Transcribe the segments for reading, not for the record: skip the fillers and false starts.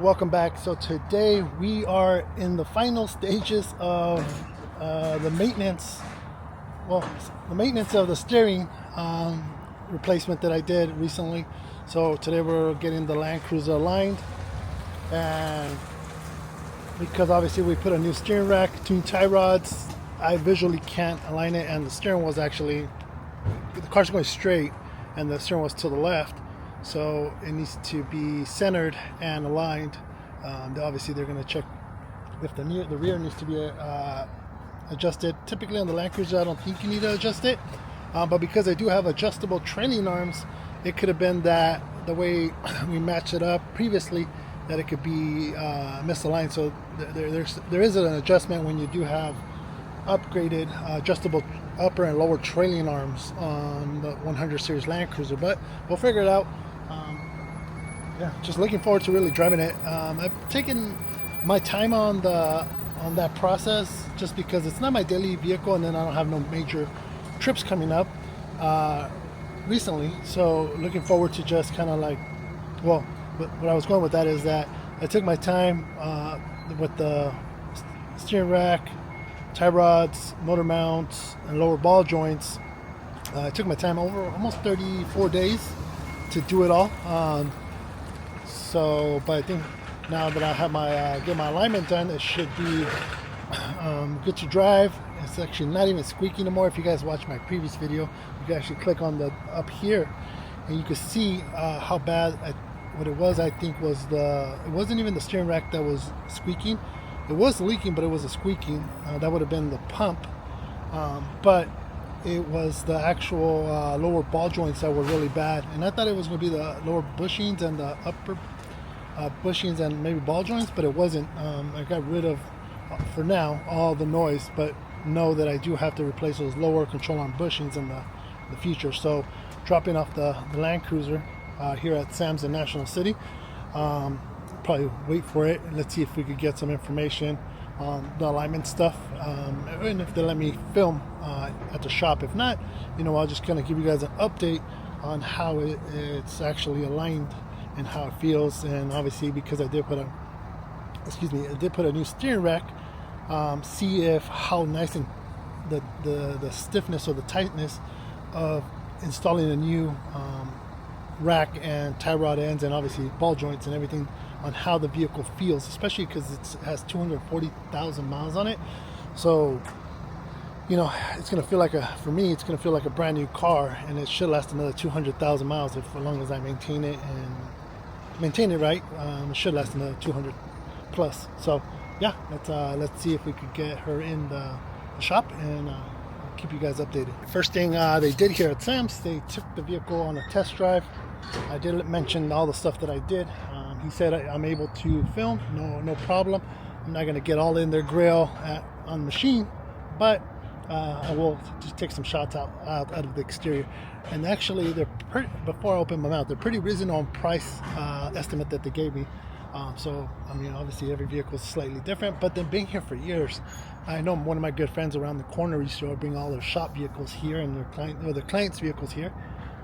Welcome back. So today we are in the final stages of the maintenance. Well, the maintenance of the steering replacement that I did recently. So today we're getting the Land Cruiser aligned, and because obviously we put a new steering rack, two tie rods, I visually can't align it, and the steering was actually, the car's going straight and the steering was to the left. So it needs to be centered and aligned. Obviously, they're going to check if the rear needs to be adjusted. Typically on the Land Cruiser, I don't think you need to adjust it. But because I do have adjustable trailing arms, it could have been that the way we matched it up previously, that it could be misaligned. So there is an adjustment when you do have upgraded adjustable upper and lower trailing arms on the 100 series Land Cruiser, but we'll figure it out. Yeah, just looking forward to really driving it. I've taken my time on that process just because it's not my daily vehicle, and then I don't have no major trips coming up recently. So looking forward to just kind of like, well, what I was going with that is that I took my time with the steering rack, tie rods, motor mounts, and lower ball joints. I took my time, over almost 34 days to do it all. But I think now that I have my get my alignment done, it should be good to drive. It's actually not even squeaky anymore. If you guys watch my previous video, you can actually click on the up here, and you can see how bad what it was. I think was it wasn't even the steering rack that was squeaking. It was leaking, but it was a squeaking. That would have been the pump. But it was the actual lower ball joints that were really bad. And I thought it was going to be the lower bushings and the upper bushings and maybe ball joints, but it wasn't. I got rid of, for now, all the noise, but know that I do have to replace those lower control arm bushings in the future. So dropping off the Land Cruiser here at Sam's in National City. Probably wait for it. Let's see if we could get some information on the alignment stuff, and if they let me film at the shop. If not, I'll just kind of give you guys an update on how it's actually aligned and how it feels. And obviously, because I did put a new steering rack, see how nice and the stiffness or the tightness of installing a new rack and tie rod ends, and obviously ball joints and everything, on how the vehicle feels, especially because it has 240,000 miles on it. So it's going to feel like for me, it's going to feel like a brand new car, and it should last another 200,000 miles as long as I maintain it right. It should last another 200 plus. So yeah, let's see if we could get her in the shop, and I'll keep you guys updated. First thing they did here at Sam's, they took the vehicle on a test drive. I did mention all the stuff that I did. He said I'm able to film, no problem. I'm not going to get all in their grill on the machine, but I will just take some shots out of the exterior. And actually, before I open my mouth, they're pretty reasonable on price estimate that they gave me. So I mean, obviously every vehicle is slightly different, but then being here for years, I know one of my good friends around the corner used to bring all their shop vehicles here and their clients' vehicles here.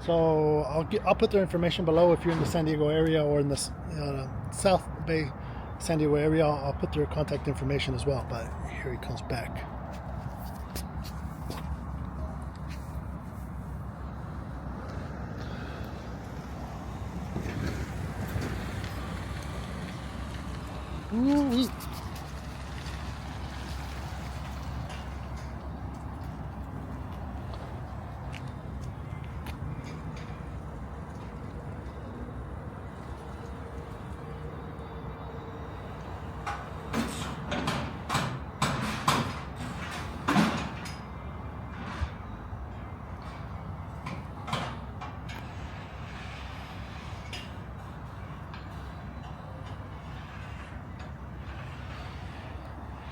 So I'll put their information below. If you're in the San Diego area or in the South Bay San Diego area, I'll put their contact information as well. But here he comes back. Ooh-wee.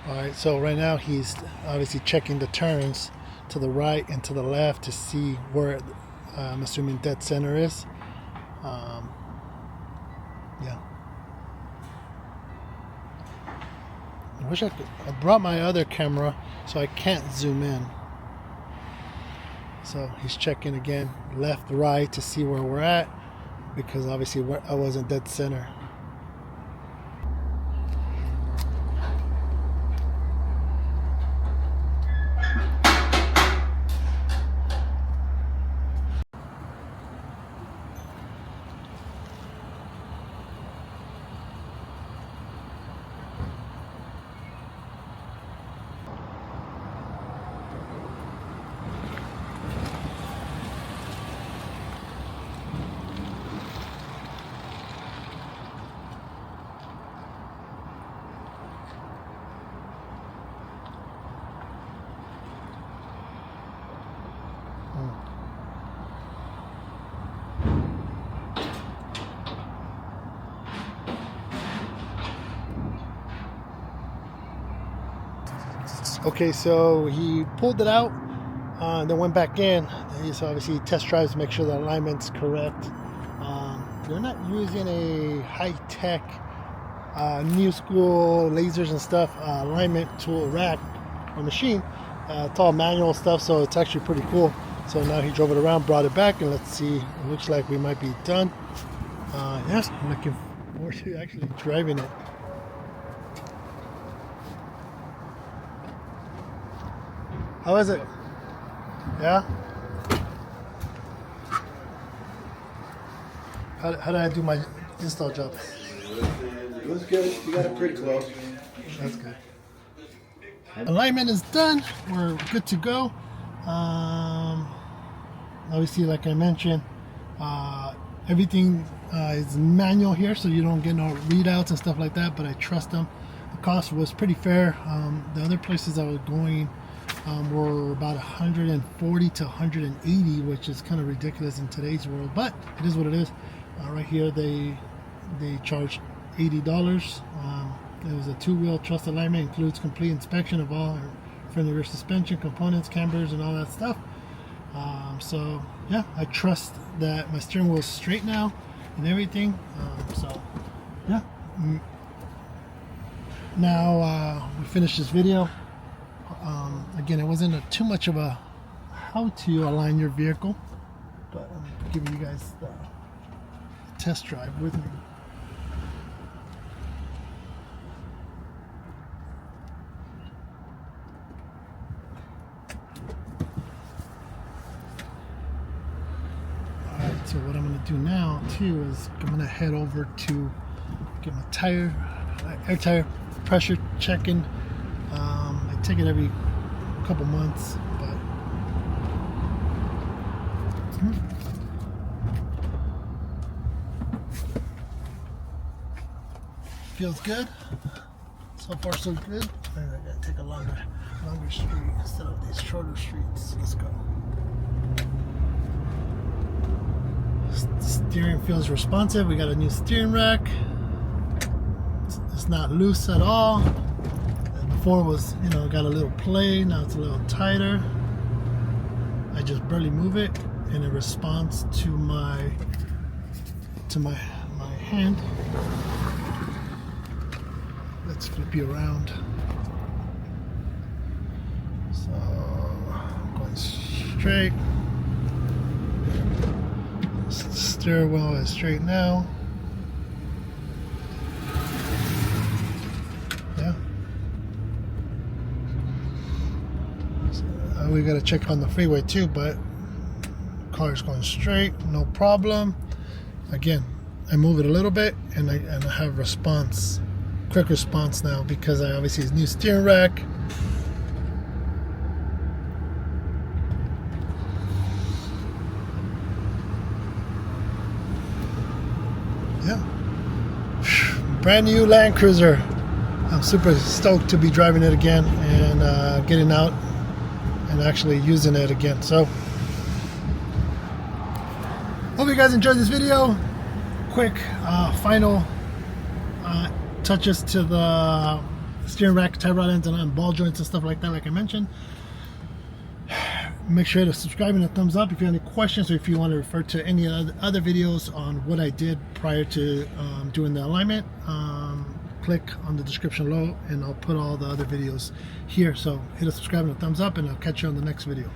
Alright, so right now he's obviously checking the turns to the right and to the left to see where I'm assuming dead center is. Yeah. I wish I brought my other camera so I can't zoom in. So he's checking again, left, right, to see where we're at, because obviously I wasn't dead center. Okay, so he pulled it out, then went back in. He's obviously test drives to make sure the alignment's correct. They're not using a high-tech, new school lasers and stuff alignment tool rack or machine. It's all manual stuff, so it's actually pretty cool. So now he drove it around, brought it back, and let's see. It looks like we might be done. Yes, I'm looking forward to actually driving it. How is it? Yeah? How did I do my install job? It was good. You got it pretty close. That's good. Alignment is done. We're good to go. Obviously, like I mentioned, everything is manual here, so you don't get no readouts and stuff like that, but I trust them. The cost was pretty fair. The other places I was going were about 140 to 180, which is kind of ridiculous in today's world, but it is what it is. Right here they charge $80. It was a two-wheel truss alignment, includes complete inspection of all front and rear suspension components, cambers, and all that stuff. So yeah, I trust that my steering wheel is straight now and everything. So yeah, now we finished this video. Again, it wasn't too much of a how to align your vehicle, but I'm giving you guys the test drive with me. Alright, so what I'm going to do now too is I'm going to head over to get my tire, air tire pressure checking. I take it every couple months, but feels good. So far, so good. I gotta take a longer street instead of these shorter streets. Let's go. Steering feels responsive. We got a new steering rack. It's not loose at all. Before it was, got a little play. Now it's a little tighter. I just barely move it, and it responds to my hand. Let's flip you around. So going straight. Steering wheel is straight now. Yeah. So, we got to check on the freeway too, but car's going straight, no problem. Again, I move it a little bit, and I have response, quick response now, because I obviously it's new steering rack. Yeah, brand new Land Cruiser. I'm super stoked to be driving it again and getting out and actually using it again. So hope you guys enjoyed this video. Quick final touches to the steering rack, tie rod ends, and ball joints and stuff like that, like I mentioned. Make sure to subscribe and a thumbs up if you have any questions, or if you want to refer to any other videos on what I did prior to doing the alignment. Click on the description below, and I'll put all the other videos here. So hit a subscribe and a thumbs up, and I'll catch you on the next video.